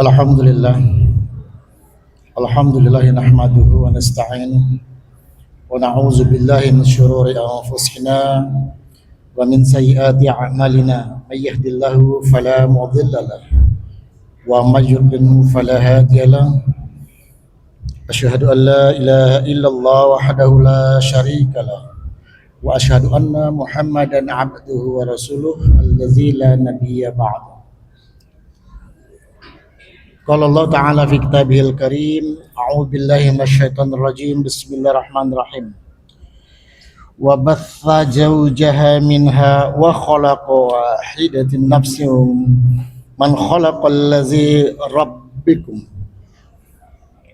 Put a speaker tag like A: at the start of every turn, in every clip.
A: Alhamdulillah, Alhamdulillah nahmaduhu wa nasta'inuhu wa na'udzu billahi min syururi anfusina wa min sayyiati a'malina. May yahdihillahu fala mudilla lahu wa may yudlil fala hadiya lahu. Asyhadu an la ilaha illallah wahdahu la syarika lahu wa asyhadu anna Muhammadan 'abduhu wa rasuluh allazi la nabiyya ba'da. Qala Allah Ta'ala fi kitabihil karim, a'udzu billahi minasyaitonir rajim, bismillahirrahmanirrahim. Wa batha zawjaha minha wa khalaqa wahidatin nafsin man khalaqal ladzi rabbikum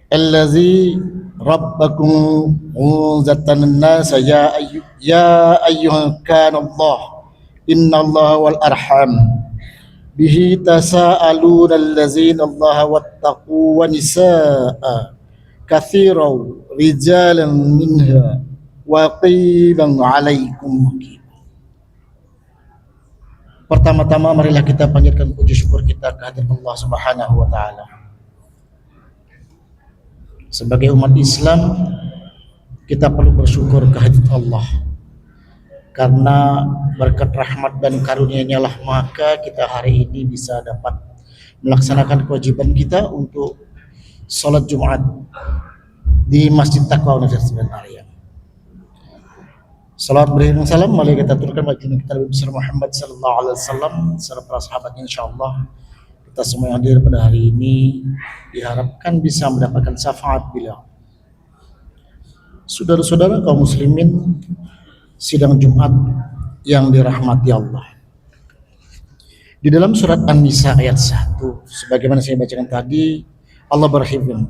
A: allazi rabbakum unzatan nas ya ayyuhan kana Allah innallaha wal arham bihi tasa'aluna allazina Allah wattaqu wa nisaa katsiran rijalan minha wa qilan 'alaikum. Pertama-tama marilah kita panjatkan puji syukur kita kehadirat Allah Subhanahu wa taala. Sebagai umat Islam, kita perlu bersyukur kehadirat Allah. Karena berkat rahmat dan karunia-Nya lah maka kita hari ini bisa dapat melaksanakan kewajiban kita untuk sholat Jumat di Masjid Taqwa Universitas Arya. Salawat beriring salam mari kita aturkan baginda kita Nabi besar Muhammad sallallahu alaihi wasallam serta para sahabatnya. Insyaallah kita semua yang hadir pada hari ini diharapkan bisa mendapatkan syafaat beliau. Saudara-saudara kaum muslimin, sidang Jumat yang dirahmati Allah. Di dalam surat An-Nisa ayat 1, sebagaimana saya bacakan tadi, Allah berfirman,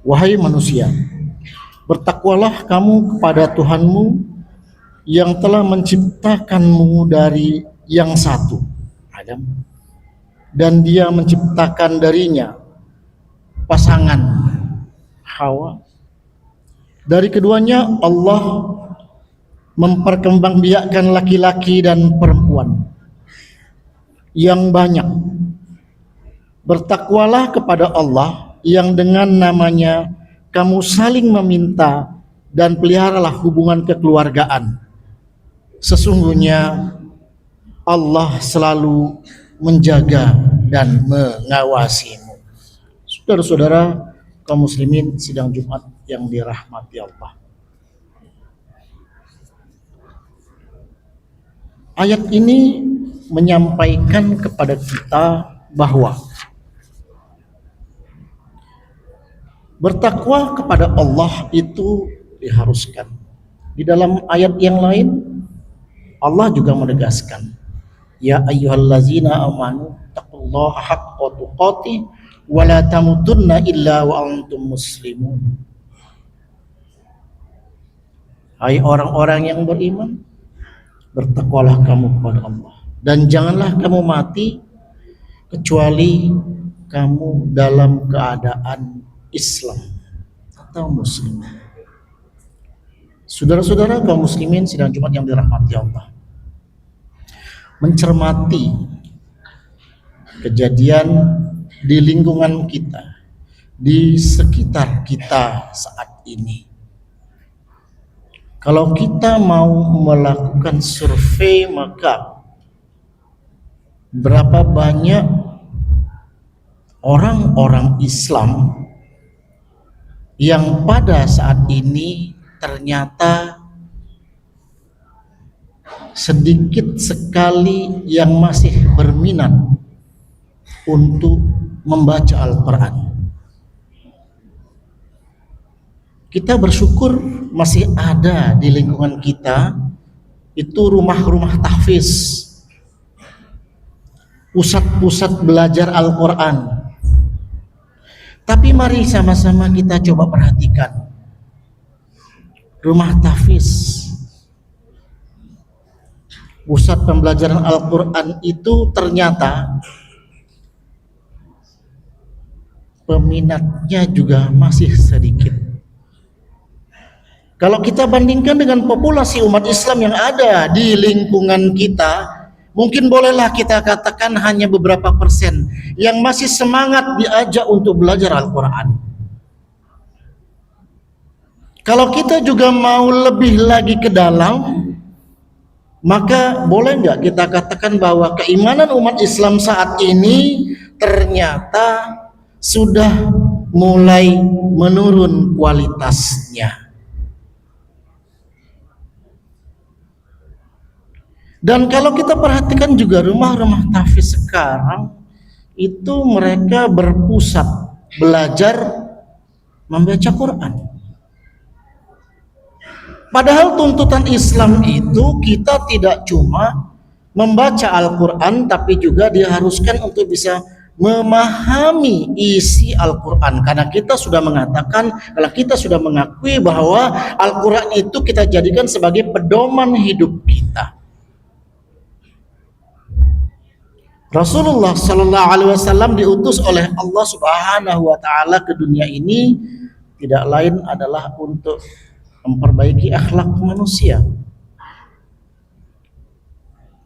A: "Wahai manusia, bertakwalah kamu kepada Tuhanmu yang telah menciptakanmu dari yang satu, Adam, dan Dia menciptakan darinya pasangan, Hawa. Dari keduanya Allah memperkembangbiakkan laki-laki dan perempuan yang banyak. Bertakwalah kepada Allah yang dengan namanya kamu saling meminta dan peliharalah hubungan kekeluargaan. Sesungguhnya Allah selalu menjaga dan mengawasimu." Saudara-saudara kaum muslimin sidang Jumat yang dirahmati Allah. Ayat ini menyampaikan kepada kita bahwa bertakwa kepada Allah itu diharuskan. Di dalam ayat yang lain Allah juga menegaskan, "Ya ayyuhallazina amanu taqullaha haqqa tuqatih wa la tamutunna illa wa antum muslimun." Hai orang-orang yang beriman, bertakwalah kamu kepada Allah dan janganlah kamu mati kecuali kamu dalam keadaan Islam atau muslim. Saudara-saudara kaum muslimin sidang Jumat yang dirahmati Allah, mencermati kejadian di lingkungan kita, di sekitar kita saat ini. Kalau kita mau melakukan survei, maka berapa banyak orang-orang Islam yang pada saat ini ternyata sedikit sekali yang masih berminat untuk membaca Al-Quran. Kita bersyukur masih ada di lingkungan kita itu rumah-rumah tahfiz, pusat-pusat belajar Al-Quran. Tapi mari sama-sama kita coba perhatikan rumah tahfiz, pusat pembelajaran Al-Quran itu ternyata peminatnya juga masih sedikit. Kalau kita bandingkan dengan populasi umat Islam yang ada di lingkungan kita, mungkin bolehlah kita katakan hanya beberapa persen yang masih semangat diajak untuk belajar Al-Quran. Kalau kita juga mau lebih lagi ke dalam, maka boleh nggak kita katakan bahwa keimanan umat Islam saat ini ternyata sudah mulai menurun kualitasnya. Dan kalau kita perhatikan juga rumah-rumah tahfiz sekarang itu mereka berpusat belajar membaca Quran. Padahal tuntutan Islam itu kita tidak cuma membaca Al-Quran, tapi juga diharuskan untuk bisa memahami isi Al-Quran. Karena kita sudah mengatakan, kalau kita sudah mengakui bahwa Al-Quran itu kita jadikan sebagai pedoman hidup kita. Rasulullah Sallallahu Alaihi Wasallam diutus oleh Allah Subhanahu Wa Taala ke dunia ini tidak lain adalah untuk memperbaiki akhlak manusia.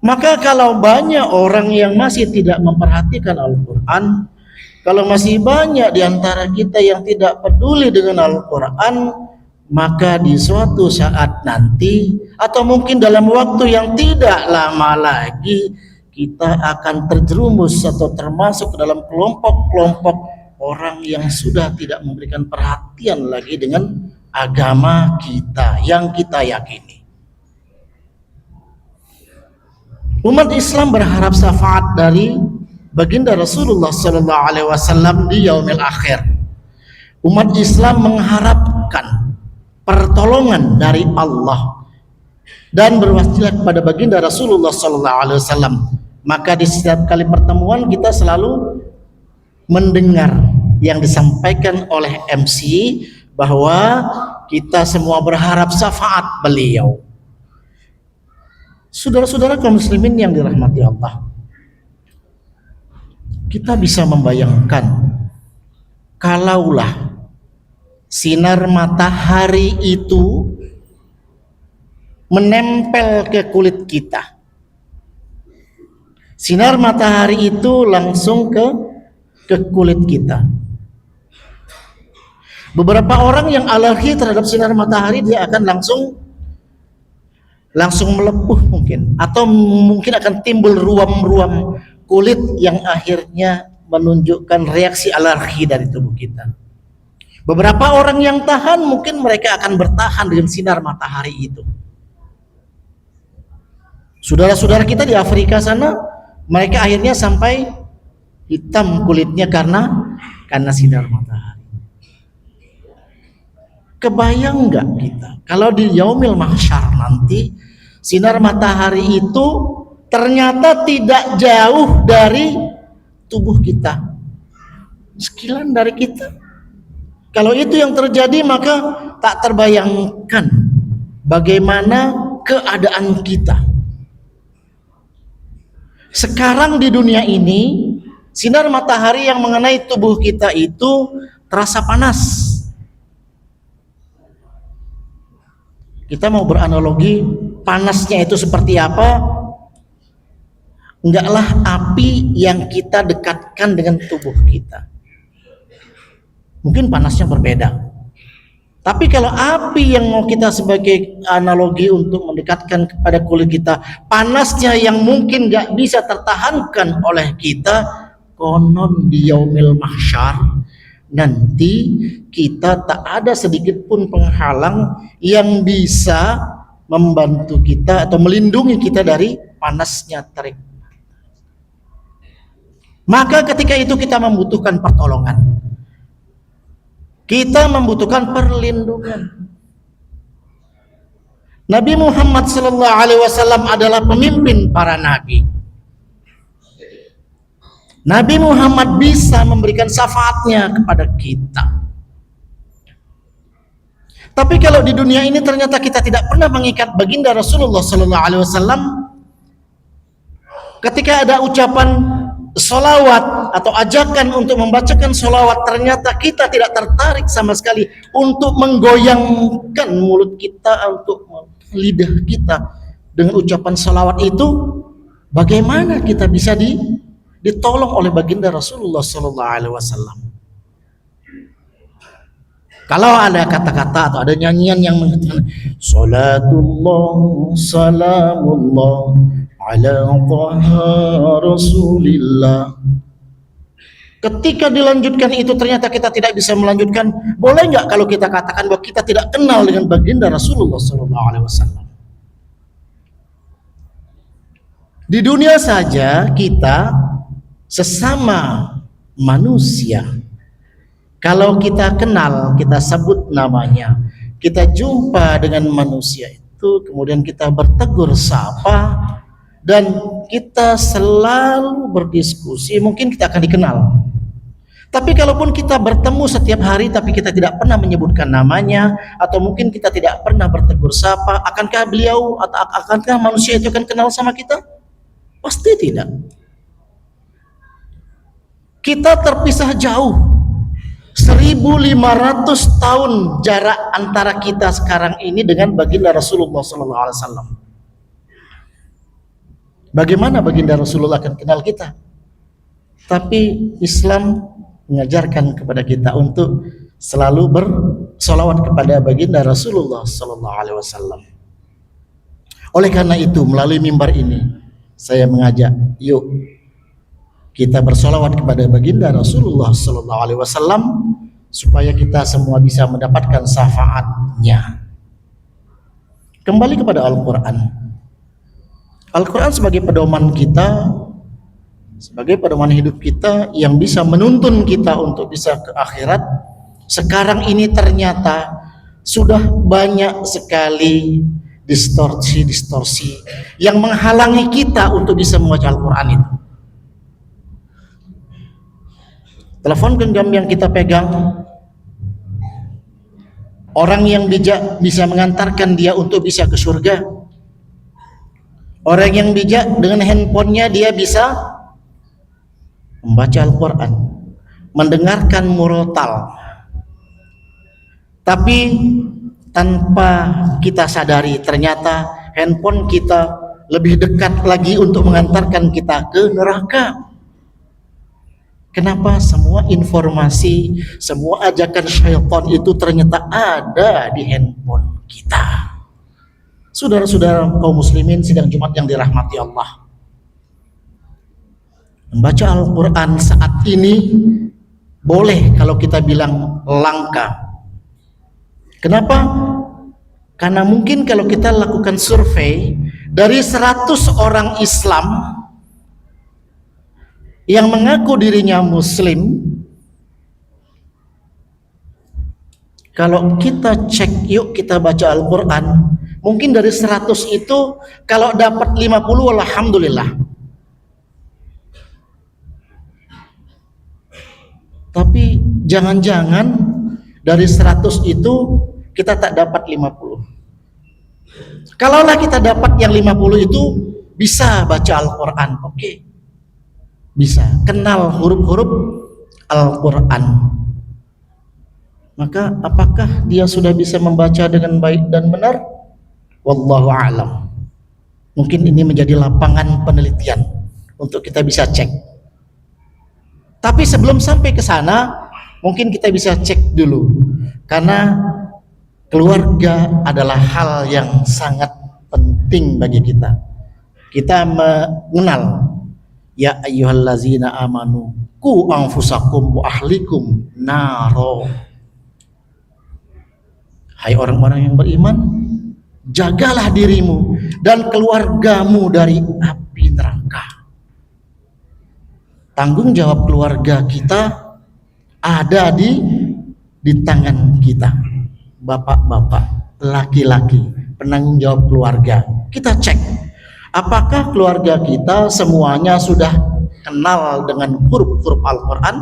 A: Maka kalau banyak orang yang masih tidak memperhatikan Al-Quran, kalau masih banyak di antara kita yang tidak peduli dengan Al-Quran, maka di suatu saat nanti atau mungkin dalam waktu yang tidak lama lagi kita akan terjerumus atau termasuk ke dalam kelompok-kelompok orang yang sudah tidak memberikan perhatian lagi dengan agama kita yang kita yakini. Umat Islam berharap syafaat dari baginda Rasulullah Sallallahu Alaihi Wasallam di yaumil akhir. Umat Islam mengharapkan pertolongan dari Allah dan berwasilah kepada baginda Rasulullah Sallallahu Alaihi Wasallam. Maka di setiap kali pertemuan kita selalu mendengar yang disampaikan oleh MC bahwa kita semua berharap syafaat beliau. Saudara-saudara kaum muslimin yang dirahmati Allah, kita bisa membayangkan kalaulah sinar matahari itu menempel ke kulit kita, sinar matahari itu langsung ke kulit kita. Beberapa orang yang alergi terhadap sinar matahari, dia akan langsung melepuh mungkin, atau mungkin akan timbul ruam-ruam kulit yang akhirnya menunjukkan reaksi alergi dari tubuh kita. Beberapa orang yang tahan, mungkin mereka akan bertahan dengan sinar matahari itu. Saudara-saudara kita di Afrika sana, mereka akhirnya sampai hitam kulitnya karena sinar matahari. Kebayang nggak kita kalau di yaumil mahsyar nanti sinar matahari itu ternyata tidak jauh dari tubuh kita, sekilan dari kita. Kalau itu yang terjadi, maka tak terbayangkan bagaimana keadaan kita. Sekarang di dunia ini, sinar matahari yang mengenai tubuh kita itu terasa panas. Kita mau beranalogi panasnya itu seperti apa? Enggaklah api yang kita dekatkan dengan tubuh kita. Mungkin panasnya berbeda. Tapi kalau api yang mau kita sebagai analogi untuk mendekatkan kepada kulit kita, panasnya yang mungkin gak bisa tertahankan oleh kita, konon di yaumil mahsyar nanti kita tak ada sedikit pun penghalang yang bisa membantu kita atau melindungi kita dari panasnya terik. Maka ketika itu kita membutuhkan pertolongan, kita membutuhkan perlindungan. Nabi Muhammad SAW adalah pemimpin para nabi. Nabi Muhammad bisa memberikan syafaatnya kepada kita. Tapi kalau di dunia ini ternyata kita tidak pernah mengikat baginda Rasulullah SAW, ketika ada ucapan sholawat atau ajakan untuk membacakan sholawat, ternyata kita tidak tertarik sama sekali untuk menggoyangkan mulut kita, untuk lidah kita dengan ucapan sholawat itu, Bagaimana kita bisa ditolong oleh baginda Rasulullah Sallallahu Alaihi Wasallam? Kalau ada kata-kata atau ada nyanyian yang mengatakan salatullah salamullah ala taha rasulillah, ketika dilanjutkan itu ternyata kita tidak bisa melanjutkan, boleh nggak kalau kita katakan bahwa kita tidak kenal dengan baginda Rasulullah Sallallahu Alaihi Wasallam? Di dunia saja kita sesama manusia, kalau kita kenal, kita sebut namanya, kita jumpa dengan manusia itu, kemudian kita bertegur sapa, dan kita selalu berdiskusi, mungkin kita akan dikenal. Tapi kalaupun kita bertemu setiap hari tapi kita tidak pernah menyebutkan namanya, atau mungkin kita tidak pernah bertegur sapa, akankah beliau atau akankah manusia itu akan kenal sama kita? Pasti tidak. Kita terpisah jauh. 1500 tahun jarak antara kita sekarang ini dengan baginda Rasulullah Sallallahu Alaihi Wasallam. Bagaimana baginda Rasulullah akan kenal kita? Tapi Islam mengajarkan kepada kita untuk selalu bersolawat kepada baginda Rasulullah Sallallahu Alaihi Wasallam. Oleh karena itu, melalui mimbar ini saya mengajak, yuk kita bersolawat kepada baginda Rasulullah Sallallahu Alaihi Wasallam supaya kita semua bisa mendapatkan syafaatnya. Kembali kepada Al-Quran. Al-Quran sebagai pedoman kita, sebagai pedoman hidup kita yang bisa menuntun kita untuk bisa ke akhirat. Sekarang ini ternyata sudah banyak sekali distorsi yang menghalangi kita untuk bisa membaca Al-Quran itu. Telepon genggam yang kita pegang, orang yang bijak bisa mengantarkan dia untuk bisa ke surga. Orang yang bijak dengan handphonenya dia bisa membaca Al-Quran, mendengarkan murotal. Tapi tanpa kita sadari ternyata handphone kita lebih dekat lagi untuk mengantarkan kita ke neraka. Kenapa? Semua informasi, semua ajakan syaitan itu ternyata ada di handphone kita. Saudara-saudara kaum muslimin sidang Jumat yang dirahmati Allah, membaca Al-Quran saat ini boleh kalau kita bilang langka. Kenapa? Karena mungkin kalau kita lakukan survei dari 100 orang Islam yang mengaku dirinya muslim, kalau kita cek, yuk kita baca Al-Quran, mungkin dari 100 itu kalau dapat 50, alhamdulillah. Tapi jangan-jangan dari 100 itu kita tak dapat 50. Kalaulah kita dapat yang 50 itu bisa baca Al-Quran, oke. Bisa kenal huruf-huruf Al-Quran, maka apakah dia sudah bisa membaca dengan baik dan benar? Wallahu a'lam. Mungkin ini menjadi lapangan penelitian untuk kita bisa cek. Tapi sebelum sampai ke sana, mungkin kita bisa cek dulu, karena keluarga adalah hal yang sangat penting bagi kita. Kita mengenal, ya ayyuhallazina amanu qu anfusakum wa ahlikum naro. Hai orang-orang yang beriman, jagalah dirimu dan keluargamu dari api neraka. Tanggung jawab keluarga kita ada di tangan kita. Bapak-bapak, laki-laki, penanggung jawab keluarga. Kita cek, apakah keluarga kita semuanya sudah kenal dengan huruf-huruf Al-Quran?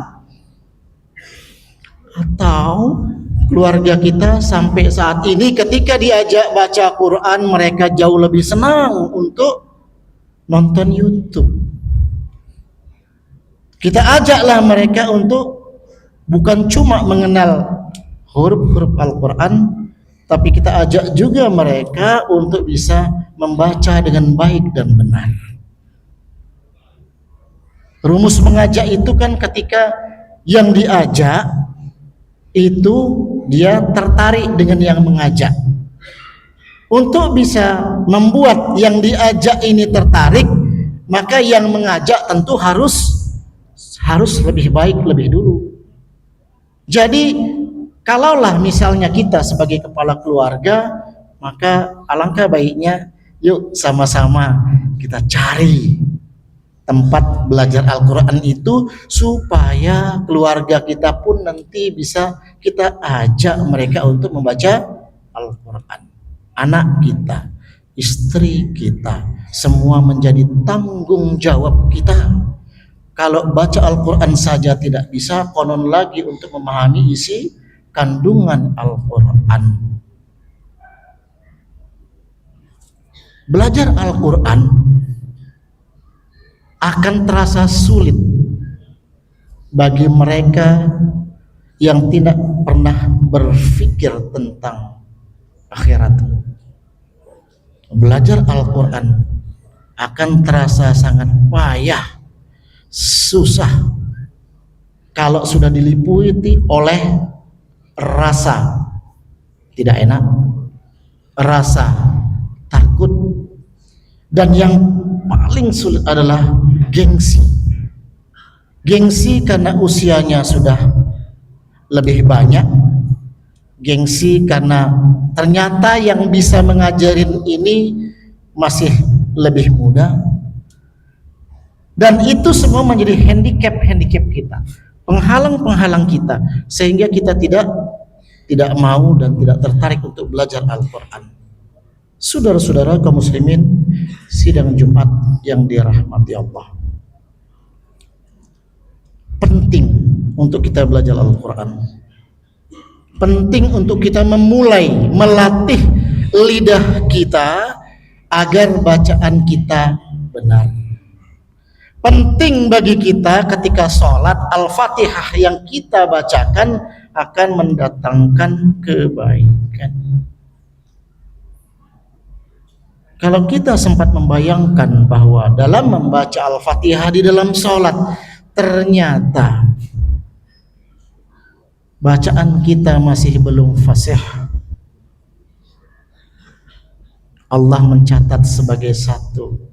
A: Atau keluarga kita sampai saat ini ketika diajak baca Quran, mereka jauh lebih senang untuk nonton YouTube. Kita ajaklah mereka untuk bukan cuma mengenal huruf-huruf Al-Quran, tapi kita ajak juga mereka untuk bisa membaca dengan baik dan benar. Rumus mengajak itu kan ketika yang diajak itu dia tertarik dengan yang mengajak. Untuk bisa membuat yang diajak ini tertarik, maka yang mengajak tentu harus lebih baik lebih dulu. Jadi kalaulah misalnya kita sebagai kepala keluarga, maka alangkah baiknya yuk sama-sama kita cari tempat belajar Al-Quran itu, supaya keluarga kita pun nanti bisa kita ajak mereka untuk membaca Al-Quran. Anak kita, istri kita, semua menjadi tanggung jawab kita. Kalau baca Al-Quran saja tidak bisa, konon lagi untuk memahami isi kandungan Al-Quran. Belajar Al-Quran akan terasa sulit bagi mereka yang tidak pernah berpikir tentang akhirat. Belajar Al-Quran akan terasa sangat payah, susah kalau sudah diliputi oleh rasa tidak enak, rasa takut, dan yang paling sulit adalah gengsi. Gengsi karena usianya sudah lebih banyak, gengsi karena ternyata yang bisa mengajarin ini masih lebih muda, dan itu semua menjadi handicap kita, penghalang kita, sehingga kita tidak mau dan tidak tertarik untuk belajar Al-Quran. Saudara-saudara kaum muslimin sidang Jumat yang dirahmati Allah, penting untuk kita belajar Al-Quran, penting untuk kita memulai melatih lidah kita agar bacaan kita benar. Penting bagi kita ketika sholat, Al-Fatihah yang kita bacakan akan mendatangkan kebaikan. Kalau kita sempat membayangkan bahwa dalam membaca Al-Fatihah di dalam sholat, ternyata bacaan kita masih belum fasih, Allah mencatat sebagai satu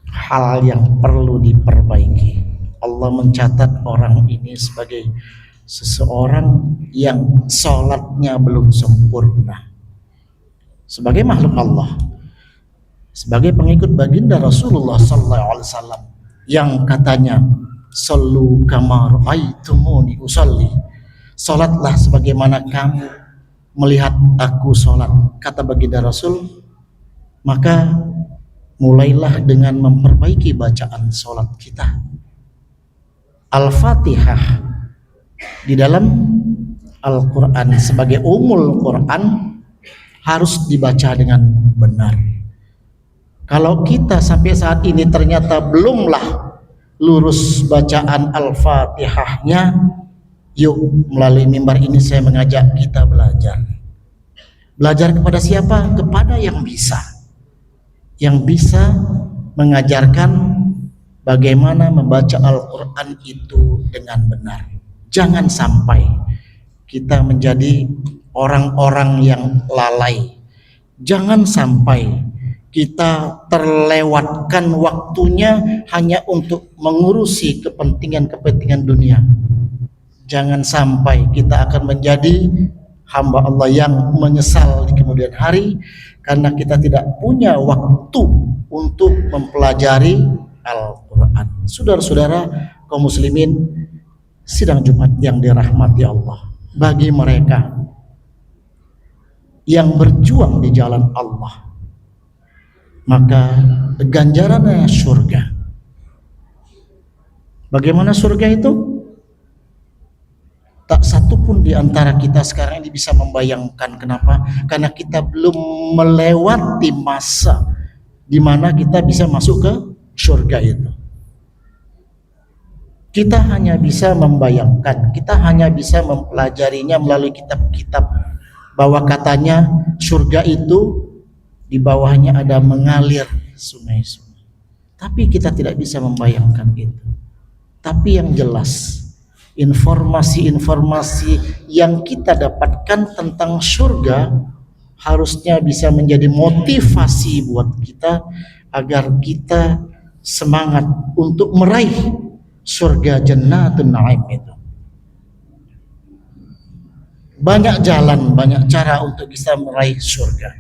A: hal yang perlu diperbaiki. Allah mencatat orang ini sebagai seseorang yang sholatnya belum sempurna. Sebagai makhluk Allah, sebagai pengikut baginda Rasulullah SAW yang katanya sallu kama ra'aitumuni usalli, salatlah sebagaimana kamu melihat aku salat, kata baginda Rasul. Maka mulailah dengan memperbaiki bacaan salat kita. Al-Fatihah di dalam Al-Quran sebagai umul Quran harus dibaca dengan benar. Kalau kita sampai saat ini ternyata belumlah lurus bacaan Al-Fatihahnya, yuk melalui mimbar ini saya mengajak kita belajar. Belajar kepada siapa? Kepada yang bisa mengajarkan bagaimana membaca Al-Quran itu dengan benar. Jangan sampai kita menjadi orang-orang yang lalai. Jangan sampai kita terlewatkan waktunya hanya untuk mengurusi kepentingan dunia. Jangan sampai kita akan menjadi hamba Allah yang menyesal di kemudian hari karena kita tidak punya waktu untuk mempelajari Al-Quran. Saudara-saudara kaum muslimin sidang Jumat yang dirahmati Allah, bagi mereka yang berjuang di jalan Allah, maka ganjarannya surga. Bagaimana surga itu? Tak satu pun di antara kita sekarang ini bisa membayangkan. Kenapa? Karena kita belum melewati masa di mana kita bisa masuk ke surga itu. Kita hanya bisa membayangkan, kita hanya bisa mempelajarinya melalui kitab-kitab, bahwa katanya surga itu di bawahnya ada mengalir sungai-sungai. tapi kita tidak bisa membayangkan itu. Tapi yang jelas, informasi-informasi yang kita dapatkan tentang surga harusnya bisa menjadi motivasi buat kita agar kita semangat untuk meraih surga Jannatun Naim itu. Banyak jalan, banyak cara untuk bisa meraih surga.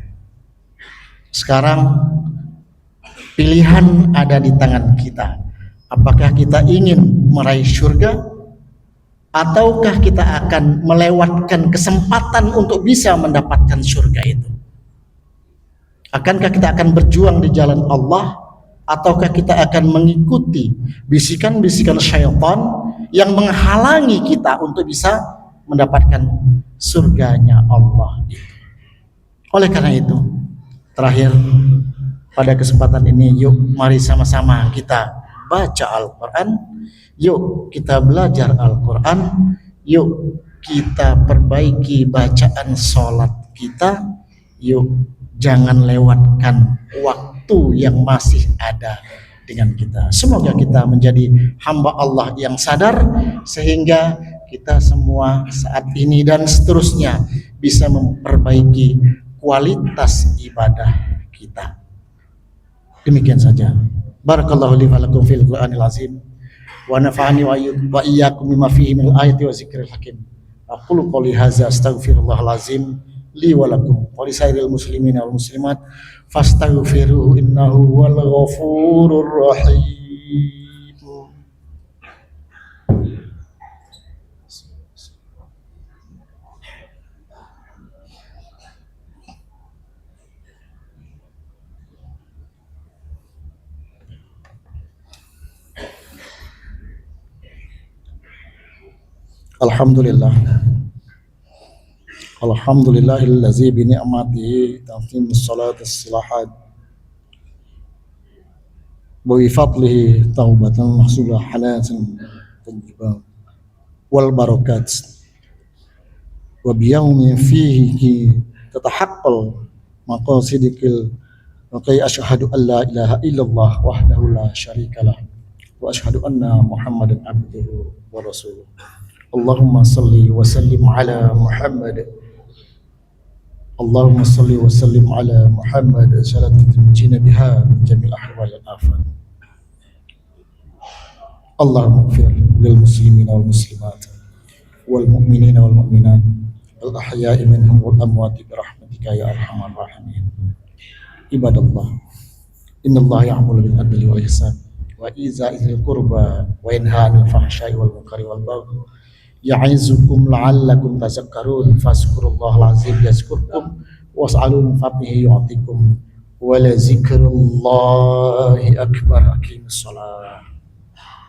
A: Sekarang pilihan ada di tangan kita. Apakah kita ingin meraih surga, ataukah kita akan melewatkan kesempatan untuk bisa mendapatkan surga itu? Akankah kita akan berjuang di jalan Allah, ataukah kita akan mengikuti bisikan-bisikan syaitan yang menghalangi kita untuk bisa mendapatkan surganya Allah? Oleh karena itu, terakhir pada kesempatan ini, yuk mari sama-sama kita baca Al-Quran, yuk kita belajar Al-Quran, yuk kita perbaiki bacaan sholat kita, yuk jangan lewatkan waktu yang masih ada dengan kita. Semoga kita menjadi hamba Allah yang sadar, sehingga kita semua saat ini dan seterusnya bisa memperbaiki kualitas ibadah kita. Demikian saja. Barakallahu li wa lakum fil Qur'anil azim wa nafa'ani wa iyyakum bima fihi minal ayati wa zikril hakim. Aqulu qouli hadza astaghfirullahal azim li wa lakum wa li sairil muslimin wal muslimat fastaghfiruhu innahu wal ghafurur rahim. Alhamdulillah. Alhamdulillahillazi bi ni'matihi tatimmus salatus silahat wa bi fadlihi taubatan mahsulah halatan tayyibah wal barakat wa bi yawmin fihi tatahaqqal maqasidikil wa qay asyhadu an la ilaha illallah wahdahu la syarikalah wa asyhadu anna muhammadan abduhu wa rasuluh. Allahumma salli wa sallim ala Muhammad. Allahumma salli wa sallim ala Muhammad salatan tunjina biha min jami'il ahwal wal afat. Allahumma ighfir lil muslimin wal muslimat wal mu'minin wal mu'minat wal ahya'i minhum wal amwati bi rahmatika ya arhamar rahimin. Ibadallah, innallaha ya'muru bil adli wal ihsan wa iza'i dzil qurba wa yanha 'anil fahsya'i wal munkari wal baghi ya'izukum la'allakum tazakkarun fazkurullahal azim yazkurkum was'alu min fadlihi yu'tikum wa la zikrullahi akbar. Aqimus shalah.